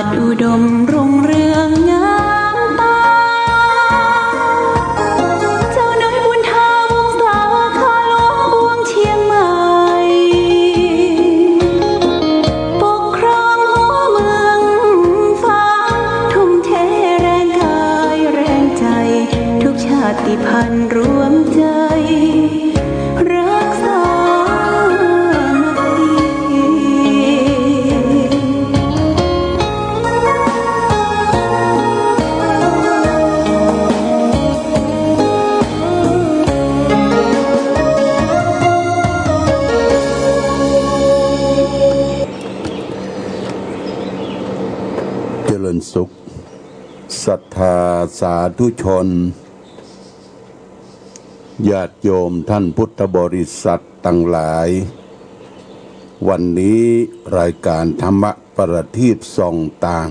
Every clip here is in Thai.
ดอุดมรุ่งเรืองงามตาเจ้าน้อยบุญธาวงศาข้าหลวงบวงเชียงใหม่ปกครองหัวเมืองฟ้าทุ่มเทแรงกายแรงใจทุกชาติพันธุ์รวมใจรักษาเจริญสุขศรัทธาสาธุชนญาติโยมท่านพุทธบริษัททั้งหลายวันนี้รายการธรรมประทีปส่องต่าง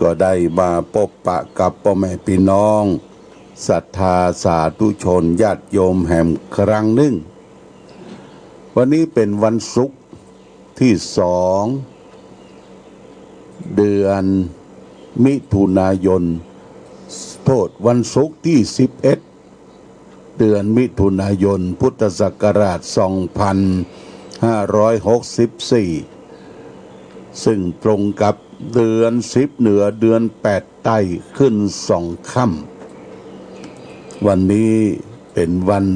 ก็ได้มาพบปะกับพ่อแม่พี่น้องศรัทธาสาธุชนญาติโยมแห่งครั้งหนึ่งวันนี้เป็นวันศุกร์ที่2 เดือนมิถุนายนวันศุกร์ที่11 เดือนมิถุนายนพุทธศักราช2564ซึ่งตรงกับเดือน10เหนือเดือน8ใต้ขึ้น2ค่ำวันนี้เป็นวัน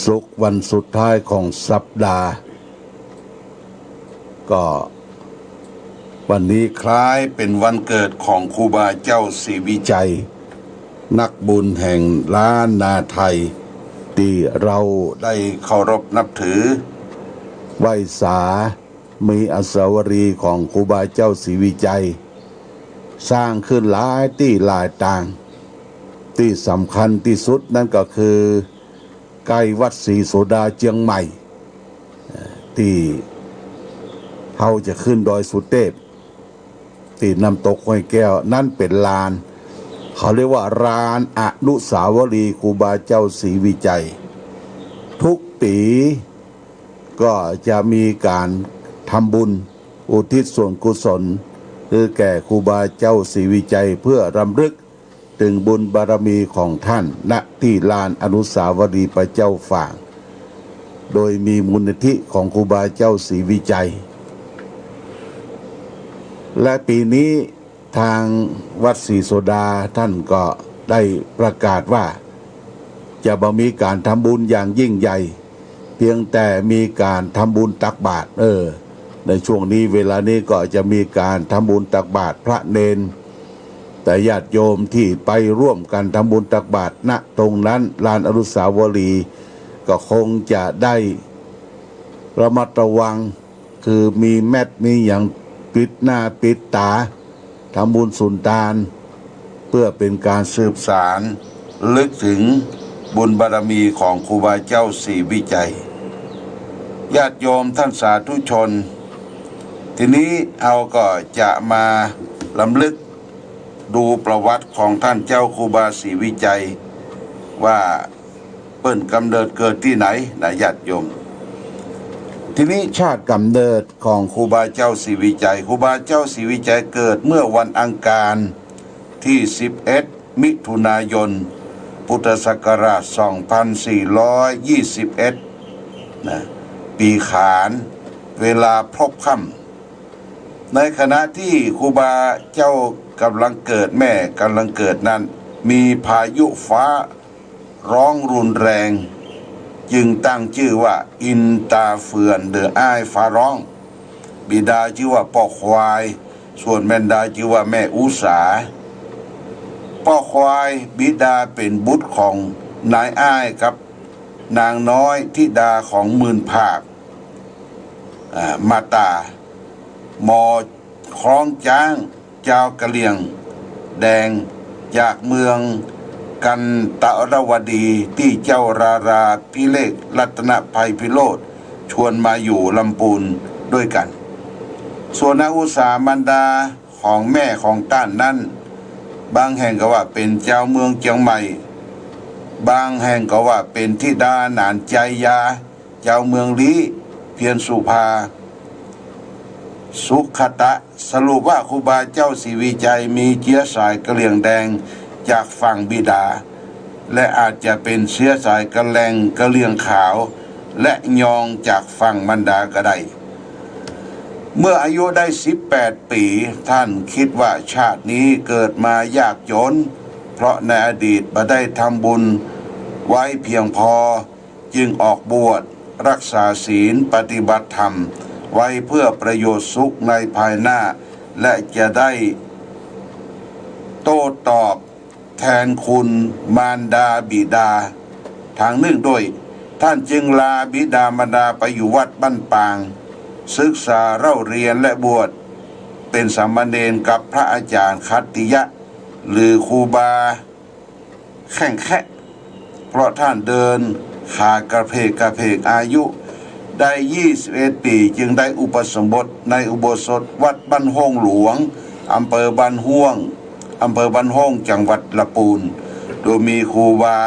ศุกร์วันสุดท้ายของสัปดาห์ก็วันนี้คล้ายเป็นวันเกิดของครูบาเจ้าศรีวิจัยนักบุญแห่งล้านนาไทยที่เราได้เคารพนับถือไหว้สามีอนุสาวรีย์ของครูบาเจ้าศรีวิจัยสร้างขึ้นหลายที่หลายต่างที่สำคัญที่สุดนั่นก็คือใกล้วัดศรีโสดาเชียงใหม่ที่เขาจะขึ้นดอยสุเทพที่น้ำตกห้วยแก้วนั่นเป็นลานเขาเรียกว่าลานอนุสาวรีย์ครูบาเจ้าศรีวิจัยทุกปีก็จะมีการทำบุญอุทิศส่วนกุศลคือแก่ครูบาเจ้าศรีวิจัยเพื่อรำลึกถึงบุญบารมีของท่านณที่ลานอนุสาวรีย์พระเจ้าฝ่างโดยมีมูลนิธิของครูบาเจ้าศรีวิจัยและปีนี้ทางวัดศรีโสดาท่านก็ได้ประกาศว่าจะบ่มีการทำบุญอย่างยิ่งใหญ่เพียงแต่มีการทำบุญตักบาตรในช่วงนี้เวลานี้ก็จะมีการทำบุญตักบาตรพระเนนแต่ญาติโยมที่ไปร่วมกันทำบุญตักบาตรณตรงนั้นลานอนุสาวรีย์ก็คงจะได้ระมัดระวังคือมีแมสมีอย่างปิดหน้าปิดตาทำบุญสุนทานเพื่อเป็นการสืบสานลึกถึงบุญบารมีของครูบาเจ้าศรีวิจัยญาติโยมท่านสาธุชนทีนี้เราก็จะมาลำลึกดูประวัติของท่านเจ้าครูบาศรีวิจัยว่าเปิ้นกำเนิดเกิดที่ไหนนะญาติโยมทีนี้ชาติกำเนิดของครูบาเจ้าศรีวิจัยครูบาเจ้าศรีวิจัยเกิดเมื่อวันอังคารที่11 มิถุนายนพุทธศักราช2421นะปีขานเวลาพบค่ำในขณะที่ครูบาเจ้ากำลังเกิดแม่กำลังเกิดนั้นมีพายุฟ้าร้องรุนแรงจึงตั้งชื่อว่าอินตาเฟือนเดืออ้ายฟ้าร้องบิดาชื่อว่าพ่อควายส่วนแม่ดาชื่อว่าแม่อุสาพ่อควายบิดาเป็นบุตรของนายอ้ายกับนางน้อยธิดาของหมื่นภาคมาตามอคล้องจ้างเจ้ากะเหลี่ยงแดงจากเมืองกันตะรวดีที่เจ้าราพิเลกรัตนภัยพิโรธชวนมาอยู่ลำพูนด้วยกันส่วนนางอุสามันดาของแม่ของต้านนั้นบางแห่งก็ว่าเป็นเจ้าเมืองเชียงใหม่บางแห่งก็ว่าเป็นธิดาหนานใจยาเจ้าเมืองลี้เพียรสุภา สุขตะสรุปว่าครูบาเจ้าศรีวิชัยมีเชื้อสายกะเหรี่ยงแดงจากฝั่งบิดาและอาจจะเป็นเชื้อสายกะแลงกะเหรี่ยงขาวและยองจากฝั่งมารดาก็ได้เมื่ออายุได้18 ปีท่านคิดว่าชาตินี้เกิดมายากจนเพราะในอดีตบ่ได้ทำบุญไว้เพียงพอจึงออกบวชรักษาศีลปฏิบัติธรรมไว้เพื่อประโยชน์สุขในภายหน้าและจะได้โต้ตอบแทนคุณมารดาบิดาทางหนึ่งด้วยท่านจึงลาบิดามารดาไปอยู่วัดบ้านปางศึกษาเล่าเรียนและบวชเป็นสามเณรกับพระอาจารย์คัตติยะหรือครูบาแข่งแคะเพราะท่านเดินขากระเพกอายุได้21 ปีจึงได้อุปสมบทในอุโบสถวัดบ้านห้องหลวงอำเภอบ้านห้วงจังหวัดลำพูนโดยมีครูบา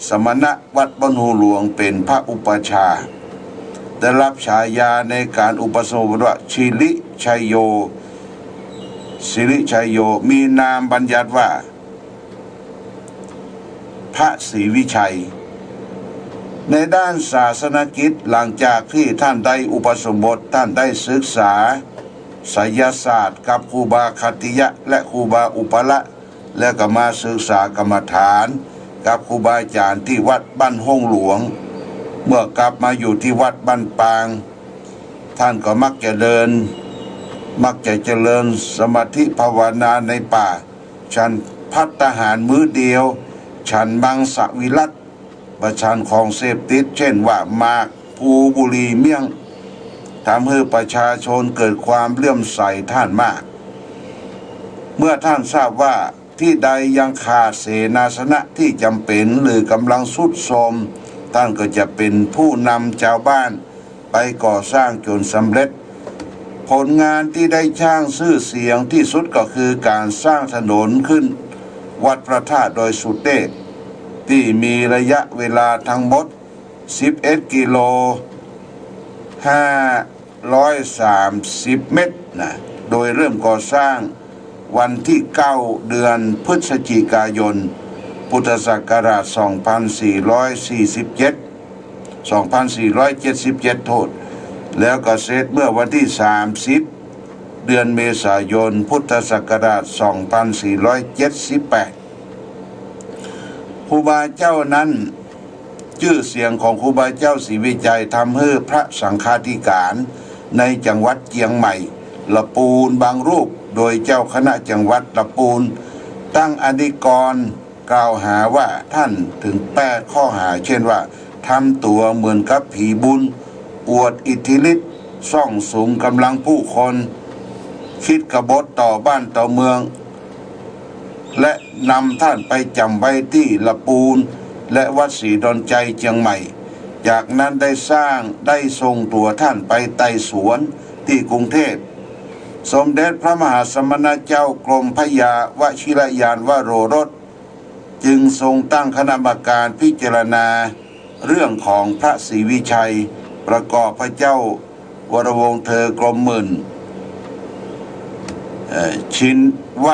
สมณะวัดบ้านห้องหลวงเป็นพระอุปชาได้รับฉายาในการอุปสมบทว่าสิริชัยโยมีนามบัญญัติว่าพระศรีวิชัยในด้านศาสนกิจหลังจากที่ท่านได้อุปสมบทท่านได้ศึกษาไสยศาสตร์กับครูบาคัตติยะและครูบาอุปละและก็มาศึกษากรรมฐานกับครูบาอาจารย์ที่วัดบ้านห้องหลวงเมื่อกลับมาอยู่ที่วัดบ้านปางท่านก็มักจะเจริญสมาธิภาวนาในป่าฉันภัตตาหารมื้อเดียวฉันมังสวิรัติประชันของเสพติดเช่นว่ามากภูบุรีเมี่ยงทำให้ประชาชนเกิดความเลื่อมใสท่านมากเมื่อท่านทราบว่าที่ใดยังขาดเสนาสนะที่จำเป็นหรือกำลังทรุดโทรมท่านก็จะเป็นผู้นำชาวบ้านไปก่อสร้างจนสำเร็จผลงานที่ได้ช่างชื่อเสียงที่สุดก็คือการสร้างถนนขึ้นวัดพระธาตุดอยสุเทพที่มีระยะเวลาทั้งหมด11 กิโล 530 เมตรนะโดยเริ่มก่อสร้างวันที่ 9 เดือนพฤศจิกายนพุทธศักราช 2477 โทษแล้วก็เสร็จเมื่อวันที่ 30 เดือนเมษายนพุทธศักราช 2478ครูบาเจ้านั้นชื่อเสียงของครูบาเจ้าศรีวิชัยทำให้พระสังฆาธิการในจังหวัดเชียงใหม่ลำพูนบางรูปโดยเจ้าคณะจังหวัดลำพูนตั้งอธิกรณ์กล่าวหาว่าท่านถึง8 ข้อหาเช่นว่าทำตัวเหมือนกับผีบุญอวดอิทธิฤทธิ์ซ่องสุมกำลังผู้คนคิดกบฏต่อบ้านต่อเมืองและนำท่านไปจำไว้ที่ลำพูนและวัดศรีดอนใจเชียงใหม่จากนั้นได้ส่งตัวท่านไปไต่สวนที่กรุงเทพสมเด็จพระมหาสมณเจ้ากรมพระยาวชิรยานวโรรสจึงทรงตั้งคณะกรรมการพิจารณาเรื่องของพระศรีวิชัยประกอบพระเจ้าวรวงศ์เธอกรมหมื่นชินว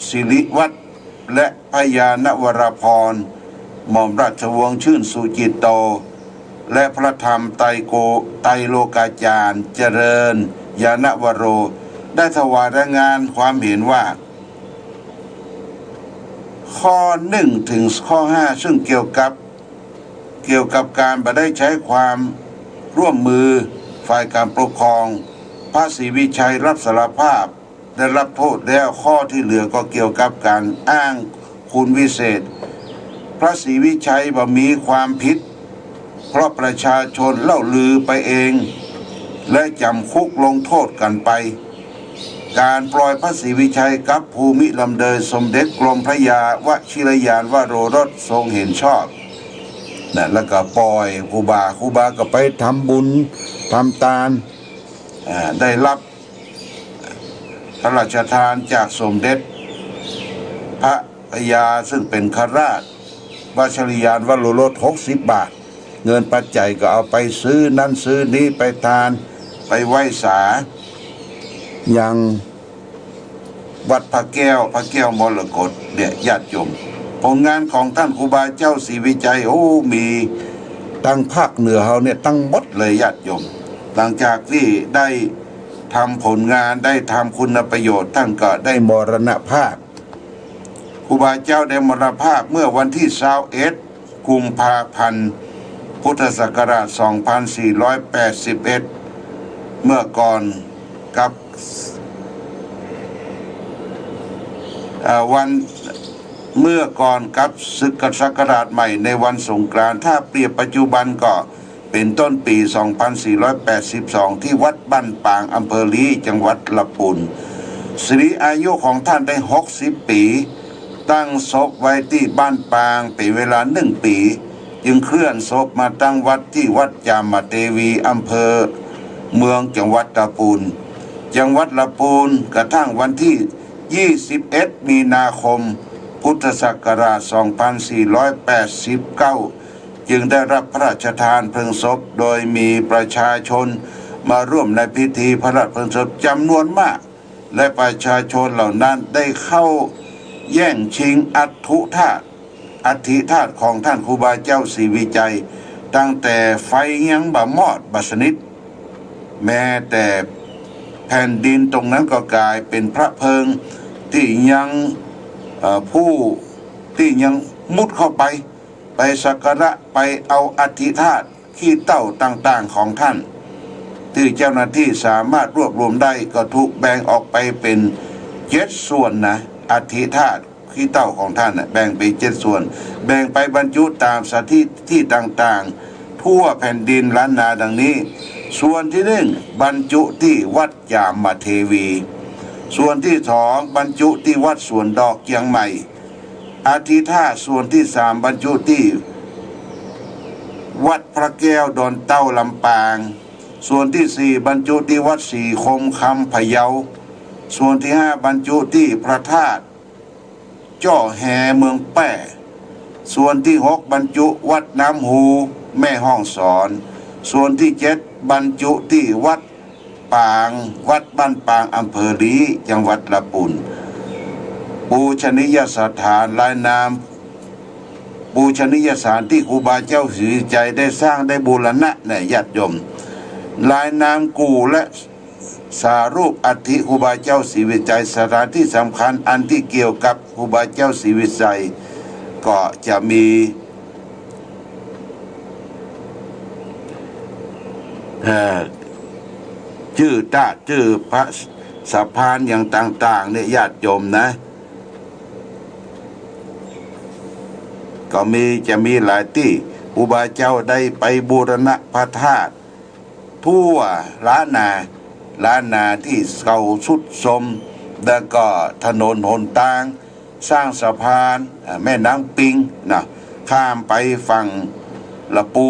สิริวัฒน์และพญานวรพรหม่อมราชวงศ์ชื่นสุจิตโตและพระธรรมไตรโลกาจารย์เจริญยานวโรได้ถวายรายงานความเห็นว่าข้อ 1 ถึงข้อ 5 ซึ่งเกี่ยวกับการบ่ได้ใช้ความร่วมมือฝ่ายการปกครองพระศรีวิชัยรับสารภาพได้รับโทษแล้วข้อที่เหลือก็เกี่ยวกับการอ้างคุณวิเศษพระศรีวิชัยบ่มีความผิดเพราะประชาชนเล่าลือไปเองและจำคุกลงโทษกันไปการปล่อยพระศรีวิชัยกับภูมิลำเดยสมเด็จกรมพระยาวชิรยานวโรรสทรงเห็นชอบนะแล้วก็ปล่อยครูบาก็ไปทำบุญทำทานได้รับพระราชทานจากสมเด็จพระพยาซึ่งเป็นข้าราชวชิรยานวโรรส60 บาทเงินปัจจัยก็เอาไปซื้อนั่นซื้อนี้ไปทานไปไหว้สา ยังวัดพระแก้วมรกตเนี่ยญาติโยมผลงานของท่านครูบาเจ้าศรีวิจัยมีตั้งภาคเหนือเขาเนี่ยตั้งหมดเลยญาติโยมหลังจากที่ได้ทำผลงานได้ทำคุณประโยชน์ท่านก็ได้มรณภาพครูบาเจ้าได้มรณภาพเมื่อวันที่21กุมภาพันธ์พุทธศักราช2481เมื่อก่อนกับเมื่อก่อนกับศึกศักราชใหม่ในวันสงกรานต์ถ้าเปรียบปัจจุบันก็เป็นต้นปี 2482 ที่วัดบ้านปางอำเภอลีจังหวัดลำพูนสิริอายุของท่านได้60 ปีตั้งศพไว้ที่บ้านปางเป็นเวลา1 ปีจึงเคลื่อนศพมาตั้งวัดที่วัดจามเทวีอำเภอเมืองจังหวัดลำพูนกระทั่งวันที่21 มีนาคมพุทธศักราช 2489 จึงได้รับพระราชทานเพลิงศพโดยมีประชาชนมาร่วมในพิธีพระราชเพลิงศพจำนวนมากและประชาชนเหล่านั้นได้เข้าแย่งชิงอัฐิธาตุของท่านครูบาเจ้าศรีวิจัยตั้งแต่ไฟยังบ่มอดบัสนิทแม้แต่แผ่นดินตรงนั้นก็กลายเป็นพระเพลิงที่ยังผู้ที่ยังมุดเข้าไปสักการะไปเอาอัฐิธาตุขี้เต้าต่างๆของท่านที่เจ้าหน้าที่สามารถรวบรวมได้ก็ถูกแบ่งออกไปเป็น7 ส่วนนะอัฐิธาตุขี้เต้าของท่านแบ่งไป7 ส่วนแบ่งไปบรรจุตามสถานที่ต่างๆทั่วแผ่นดินล้านนาดังนี้ส่วนที่1บรรจุที่วัดจามเทวีส่วนที่2บรรจุที่วัดสวนดอกเชียงใหม่อาทิธาตุส่วนที่3บรรจุที่วัดพระแก้วดอนเต้าลำปางส่วนที่4บรรจุที่วัดศรีคมคำพะเยาส่วนที่5บรรจุที่พระธาตุจ้อแฮเมืองแป้ส่วนที่6บรรจุวัดน้ำหูแม่ห้องสอนส่วนที่7บรรจุที่วัดบ้านปางอำเภอลีจังหวัดลำพูนปูชนียสถานลายนามปูชนียสถานที่ครูบาเจ้าศรีวิจัยได้สร้างได้บูรณะเนี่ยญาติโยมลายนามกูและสารูปอัฐิครูบาเจ้าศรีวิจัยสถานที่สำคัญอันที่เกี่ยวกับครูบาเจ้าศรีวิจัยก็จะมีชื่อพระสะพานอย่างต่างๆเนี่ยญาติโยมนะก็จะมีหลายที่ครูบาเจ้าได้ไปบูรณะพระธาตุทั่วล้านนาที่เก่าสุดโทรมแล้วก็ถนนหนทางสร้างสะพานแม่น้ำปิงนะข้ามไปฝั่งละปู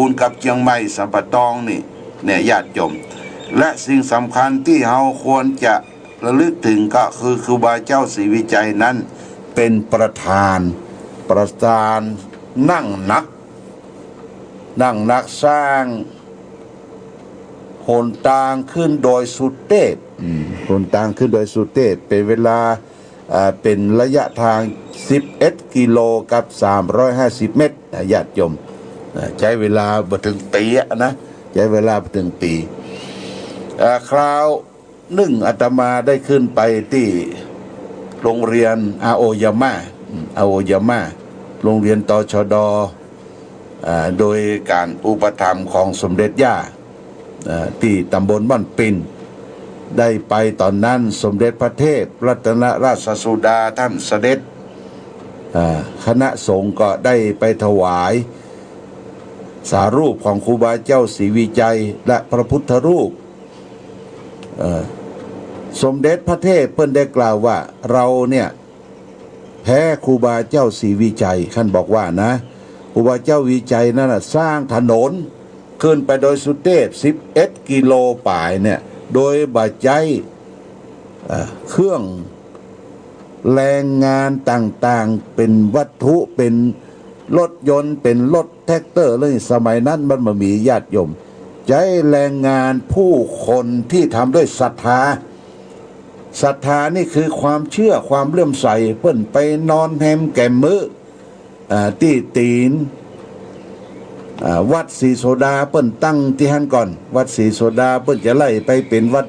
นกับเชียงใหม่สัมปะตองนี่เนี่ยญาติโยมและสิ่งสำคัญที่เราควรจะระลึกถึงก็คือครูบาเจ้าศรีวิจัยนั้นเป็นประธานนั่งนักสร้างหนทางขึ้นโดยสุเทพเป็นเวลาเป็นระยะทาง11 กิโลกับ350 เมตรญาติโยมใช้เวลาบ่ถึงปีนะใช้เวลาบ่ถึงปีคราวอาตมาได้ขึ้นไปที่โรงเรียนอาโอยาม่าโรงเรียนตชดโดยการอุปถัมภ์ของสมเด็จย่าที่ตำบลบ้านปิ่นได้ไปตอนนั้นสมเด็จพระเทพรัตนราชสุดาท่านเสด็จคณะสงฆ์ก็ได้ไปถวายสารูปของครูบาเจ้าศรีวิจัยและพระพุทธรูปสมเด็จพระเทพเพิ่นได้กล่าวว่าเราเนี่ยแพ้ครูบาเจ้าศรีวิจัยท่านบอกว่านะครูบาเจ้าวิจัยนั่นสร้างถนนขึ้นไปโดยสุเทพ11 กิโลป่ายเนี่ยโดยบาดใจเครื่องแรงงานต่างๆเป็นวัตถุเป็นรถยนต์เป็นรถแท็กเตอร์เลยสมัยนั้นมันมีญาติโยม ใจแรงงานผู้คนที่ทำด้วยศรัทธาศรัทธานี่คือความเชื่อความเลื่อมใสเพิ่นไปนอนแฮมแก่มื้อที่ตีนวัดศรีโสดาเปิ้นตั้งที่หันก่อนวัดศรีโสดาเปิ้นจะไล่ไปเป็นวัด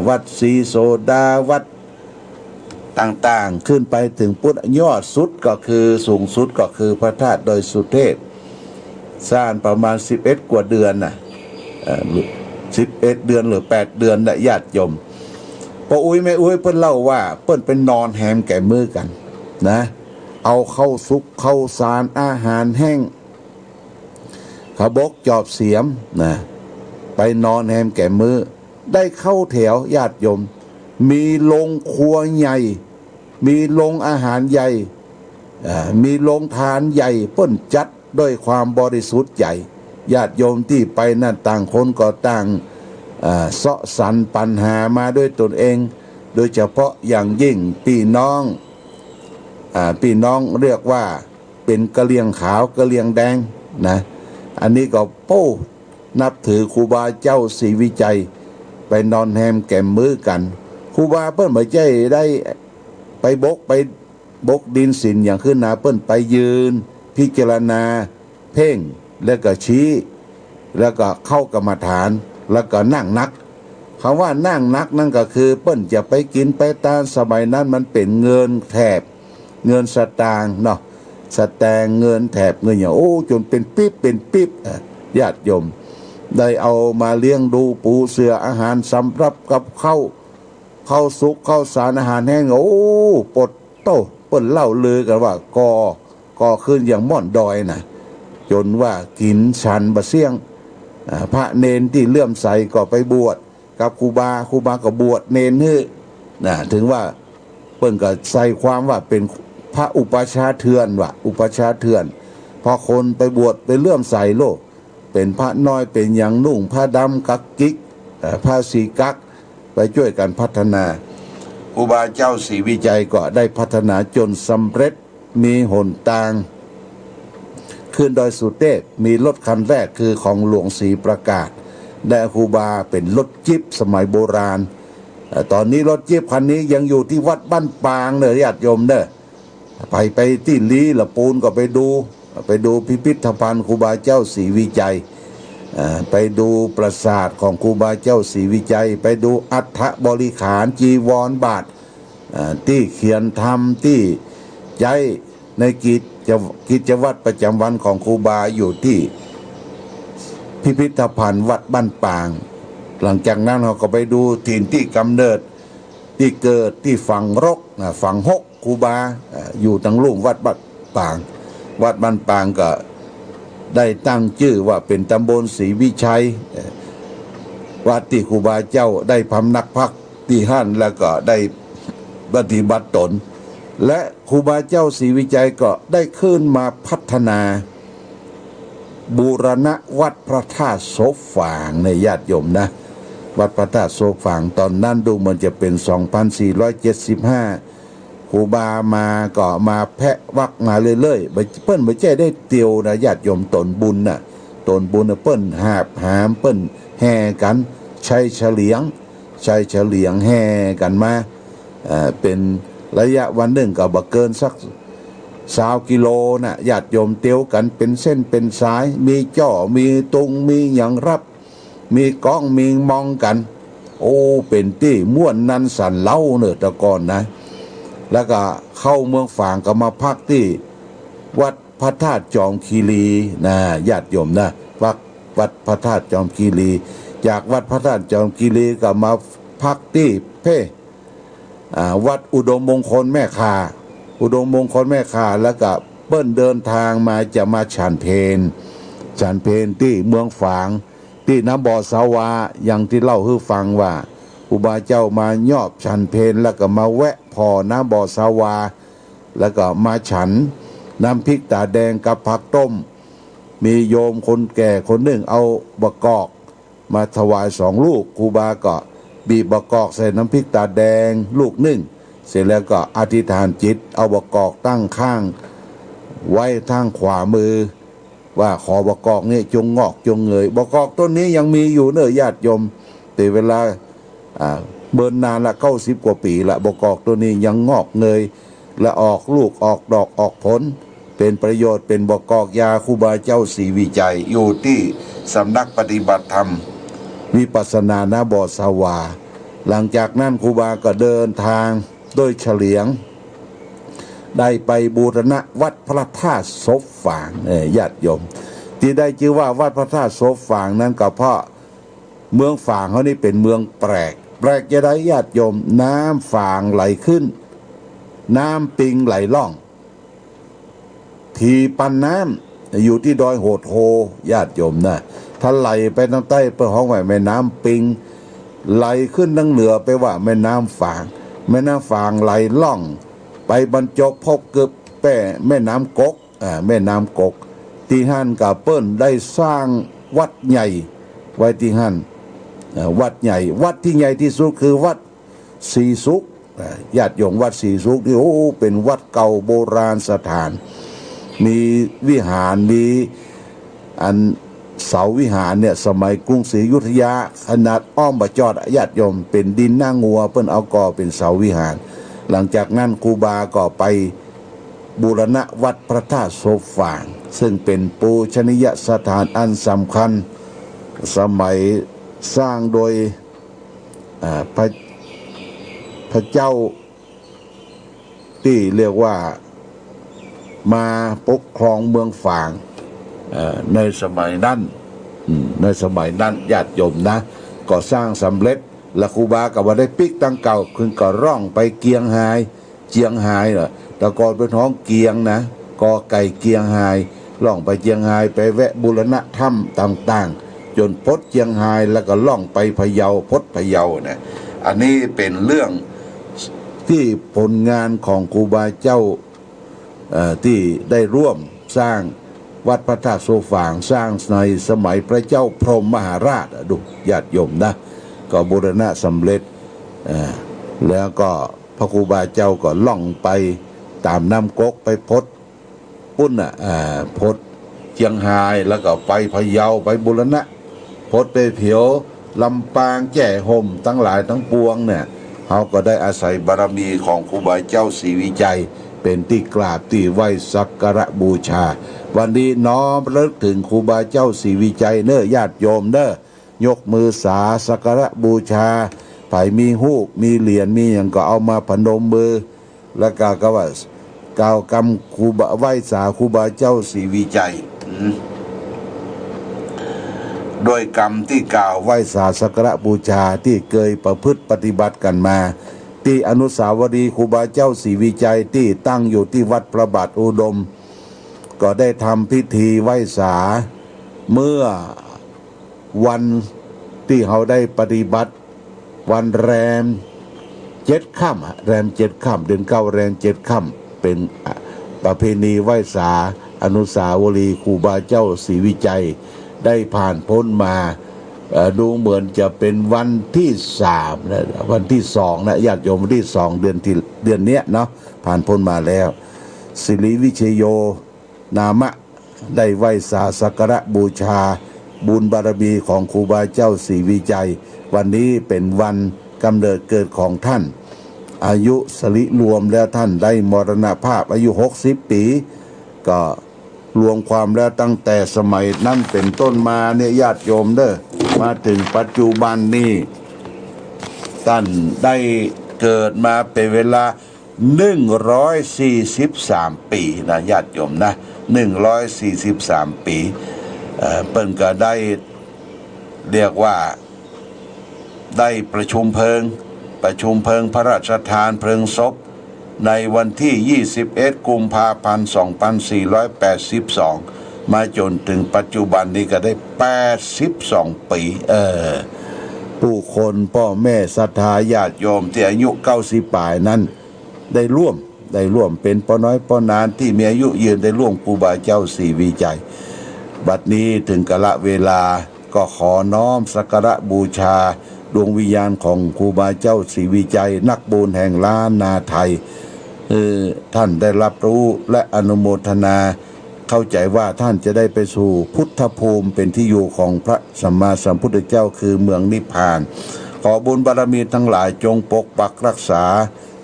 วัดศรีโสดาวัดต่างๆขึ้นไปถึงพุทธยอดสุดก็คือสูงสุดก็คือพระธาตุดอยสุเทพสร้างประมาณ11กว่าเดือน11เดือนหรือ8เดือนน่ะญาติโยมป้าอุ้ยแม่อุ้ยเปิ้นเล่าว่าเปิ้นเป็นนอนแฮมแก่มือกันนะเอาข้าวสุกข้าวสารอาหารแห้งขบกจอบเสียมนะไปนอนแฮมแก่มือได้เข้าแถวญาติโยมมีโรงครัวใหญ่มีโรงอาหารใหญ่มีโรงทานใหญ่เปิ้นจัดด้วยความบริสุทธิ์ใหญ่ญาติโยมที่ไปนั่นต่างคนก็ต่างเสาะสันปัญหามาด้วยตนเองโดยเฉพาะอย่างยิ่งพี่น้องเรียกว่าเป็นกะเหรี่ยงขาวกะเหรี่ยงแดงนะอันนี้ก็นับถือครูบาเจ้าศรีวิจัยไปนอนแฮมแก่มมือกันครูบาเปิ้นบ่ใจได้ไปบกดินสินอย่างขึ้นนาเปิ้นไปยืนพิจารณาเพ่งแล้วก็ชี้แล้วก็เข้ากรรมฐานแล้วก็นั่งนักคำว่านั่งนักนั่นก็คือเปิ้นจะไปกินไปตามสมัยนั้นมันเป็นเงินแถบเงินสตางค์เนาะสแตงเงินแถบเงินอย่างจนเป็นปิ๊บญาติโยมได้เอามาเลี้ยงดูปูเสืออาหารสำรับกับข้าวสุกข้าวสารอาหารแห้งปดโตเปิ้นเล่าลือกันว่ากอขึ้นอย่างม่อนดอยนะจนว่ากินฉันบะเสี่ยงพระเนนที่เลื่อมใสก็ไปบวชกับครูบาก็บวชเนนฮื้อนะถึงว่าเปิ้นก็ใส่ความว่าเป็นพระอุปชาเถื่อนอุปชาเถื่อนพอคนไปบวชไปเลื่อมใสโลกเป็นพระน้อยเป็นอย่างนุ่งผ้าดำกักกิ๊กผ้าสีกักไปช่วยกันพัฒนาครูบาเจ้าศรีวิจัยก็ได้พัฒนาจนสำเร็จมีหนทางขึ้นดอยสุเทพมีรถคันแรกคือของหลวงศรีประกาศได้ครูบาเป็นรถจิ๊บสมัยโบราณตอนนี้รถจิ๊บคันนี้ยังอยู่ที่วัดบ้านปางเนอะญาติโยมเนอะไปที่ลีละปูนก็ไปดูพิพิธภัณฑ์ครูบาเจ้าศรีวิจัยไปดูปราสาทของครูบาเจ้าศรีวิจัยไปดูอัฐบริขารจีวรบาทที่เขียนธรรมที่ใจในกิจวัตรประจำวันของครูบาอยู่ที่พิพิธภัณฑ์วัดบ้านปางหลังจากนั้นเราก็ไปดูถิ่นที่กำเนิดที่เกิดที่ฝั่งหกครูบาอยู่ตั้งลุ่มวัดบ้านปางวัดบ้านปางก็ได้ตั้งชื่อว่าเป็นตำบลศรีวิชัยวัดที่ครูบาเจ้าได้พำนักพักที่หันแล้วก็ได้ปฏิบัติตนและครูบาเจ้าศรีวิจัยก็ได้ขึ้นมาพัฒนาบูรณะวัดพระธาตุโสฝางในญาติโยมนะวัดพระธาตุโสฝางตอนนั้นดูเหมือนจะเป็น 2475ครูบามาก็มาแพะวักมาเรื่อยๆเปิ้นไม่ใช่ได้เตียวนะญาติโยมตนบุญเปิ้นหาบหามเปิ้นแห่กันใช้เฉลียงแห่กันมาเป็นระยะวันหนึ่งก็บ่เกินสัก20 กิโลนะญาติโยมเตียวกันเป็นเส้นเป็นสายมีจ่อมีตุงมีหยังรับมีก้องมีมองกันเป็นที่ม่วนนันสันเล่าเนอะตะก่อนนะแล้วก็เข้าเมืองฝางก็มาพักที่วัดพระธาตุจอมคีรีนะญาติโยมนะวัดพระธาตุจอมคีรีจากวัดพระธาตุจอมคีรีก็มาพักที่วัดอุดมมงคลแม่คาแล้วก็เปิ้นเดินทางมาจะมาฉันเพลที่เมืองฝางที่น้ำบ่อสาวาอย่างที่เล่าให้ฟังว่าครูบาเจ้ามายอบฉันเพลแล้วก็มาแวะพอน้ำบ่อสาวาแล้วก็มาฉันน้ำพริกตาแดงกับผักต้มมีโยมคนแก่คนหนึ่งเอาบะกอกมาถวาย2 ลูกครูบาก็บีบบะกอกใส่น้ำพริกตาแดงลูก1เสร็จแล้วก็อธิษฐานจิตเอาบะกอกตั้งข้างไว้ทางขวามือ ว่าขอบกอกนี่จงงอกจงเงยบกอกต้นนี้ยังมีอยู่เนอะญาติโยมแต่เวลาเบิ่นนานละ90 กว่าปีละบกอกตัวนี้ยังงอกเงยและออกลูกออกดอกออกผลเป็นประโยชน์เป็นบกอกยาครูบาเจ้าศรีวิจัยอยู่ที่สำนักปฏิบัติธรรมวิปัสสนาณบ่อสวาหลังจากนั้นครูบาก็เดินทางด้วยเฉลียงได้ไปบูรณะวัดพระธาตุศพฝางญาติโยมที่ได้ชื่อว่าวัดพระธาตุศพฝางนั้นก็เพราะเมืองฝางเขานี่เป็นเมืองแปลกจะได้ญาติโยมน้ำฝางไหลขึ้นน้ำปิงไหลล่องทีปันน้ำอยู่ที่ดอยโหดโฮญาติโยมนะถ้าไหลไปทางใต้เปิดห้องไว้แม่น้ำปิงไหลขึ้นทางเหนือไปว่าแม่น้ำฝางแม่น้ำฝางไหลล่องไปบรรจบพบกับแม่น้ำกกแม่น้ำกกที่ฮั่นกับเปิ้นได้สร้างวัดใหญ่ไว้ที่ฮั่นวัดใหญ่วัดที่ใหญ่ที่สุดคือวัดศรีสุขญาติโยมวัดศรีสุขที่เป็นวัดเก่าโบราณสถานมีวิหารมีอันเสาวิหารเนี่ยสมัยกรุงศรีอยุธยาขนาดอ้อมบะจอดญาติโยมเป็นดินหน้างัวเปิ้นเอาก่อเป็นเสาวิหารหลังจากนั้นครูบาก็ไปบูรณะวัดพระธาตุศพฝางซึ่งเป็นปูชนียสถานอันสำคัญสมัยสร้างโดยพระเจ้าที่เรียกว่ามาปกครองเมืองฝางในสมัยนั้นญาติโยมนะก็สร้างสำเร็จและครูบาก็ว่าได้ปิกตั้งเก่าคือก็ร่องไปเจียงไฮ้เหรอแต่ก่อนเป็นท้องเกียงนะกอไก่เกียงไฮ้ล่องไปเจียงไฮ้ไปแวะบูรณะถ้ำต่างๆจนพดเจียงไฮ้แล้วก็ล่องไปพะเยาพดพะเยาเนี่ยอันนี้เป็นเรื่องที่ผลงานของครูบาเจ้าที่ได้ร่วมสร้างวัดพระธาตุศพฝางสร้างในสมัยพระเจ้าพรหมมหาราชดูญาติโยมนะก็บูรณะสำเร็จแล้วก็พระครูบาเจ้าก็ล่องไปตามน้ำก๊กไปพดปุ้นพดเชียงรายแล้วก็ไปพะเยาไปบูรณะพดไปเผียวลำปางแจ้ห่มทั้งหลายทั้งปวงเนี่ยเขาก็ได้อาศัยบารมีของครูบาเจ้าศรีวิจัยเป็นที่กราบที่ไหว้สักการะบูชาวันนี้น้อมระลึกถึงครูบาเจ้าศรีวิจัยเน้อญาติโยมเน้อยกมือสาสักการะบูชาไผ่มีฮูกมีเหรียญมีอย่างก็เอามาพนมมือแล้วก็ว่ากล่าวกรรมครูบาไหว้สาครูบาเจ้าศรีวิจัยโดยกรรมที่กล่าวไหว้สาสักการะบูชาที่เคยประพฤติปฏิบัติกันมาที่อนุสาวรีย์ครูบาเจ้าศรีวิจัยที่ตั้งอยู่ที่วัดพระบาทอุดมก็ได้ทำพิธีไหว้สาเมื่อวันที่เขาได้ปฏิบัติวันแรม7 ค่ำแรม7 ค่ำเดือน9แรม7 ค่ำเป็นประเพณีไหว้สาอนุสาวรีย์ครูบาเจ้าศรีวิจัยได้ผ่านพ้นมาดูเหมือนจะเป็นวันที่3นะวันที่2นะญาติโยมวันที่2เดือนนี้เนาะผ่านพ้นมาแล้วศิริวิเชโยนามะได้ไหว้สาสักการะบูชาบุญบารมีของครูบาเจ้าศรีวิจัยวันนี้เป็นวันกำเนิดเกิดของท่านอายุสริรวมแล้วท่านได้มรณภาพอายุ60 ปีก็รวมความแล้วตั้งแต่สมัยนั้นเป็นต้นมาเนี่ยญาติโยมเด้อมาถึงปัจจุบันนี้ท่านได้เกิดมาเป็นเวลา143 ปีนะญาติโยมนะ143 ปีเปิ้นก็ได้เรียกว่าได้ประชุมเพลิงพระราชทานเพลิงศพในวันที่21 กุมภาพันธ์ 2482มาจนถึงปัจจุบันนี้ก็ได้82 ปีผู้คนพ่อแม่ศรัทธาญาติโยมที่อายุ90 ป่ายนั้นได้ร่วมเป็นป้อน้อยป้อนานที่มีอายุยืนได้ร่วมครูบาเจ้าศรีวิจัยบัดนี้ถึงกาลเวลาก็ขอน้อมสักการะบูชาดวงวิญญาณของครูบาเจ้าศรีวิจัยนักบุญแห่งล้านนาไทยท่านได้รับรู้และอนุโมทนา เข้าใจว่าท่านจะได้ไปสู่พุทธภูมิเป็นที่อยู่ของพระสัมมาสัมพุทธเจ้าคือเมืองนิพพานขอบุญบารมีทั้งหลายจงปกปักรักษา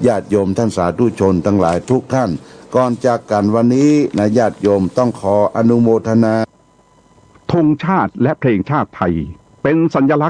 ญาติโยมท่านสาธุชนทั้งหลายทุกท่านก่อนจากกันวันนี้นะญาติโยมต้องขออนุโมทนาธงชาติและเพลงชาติไทยเป็นสัญลักษณ์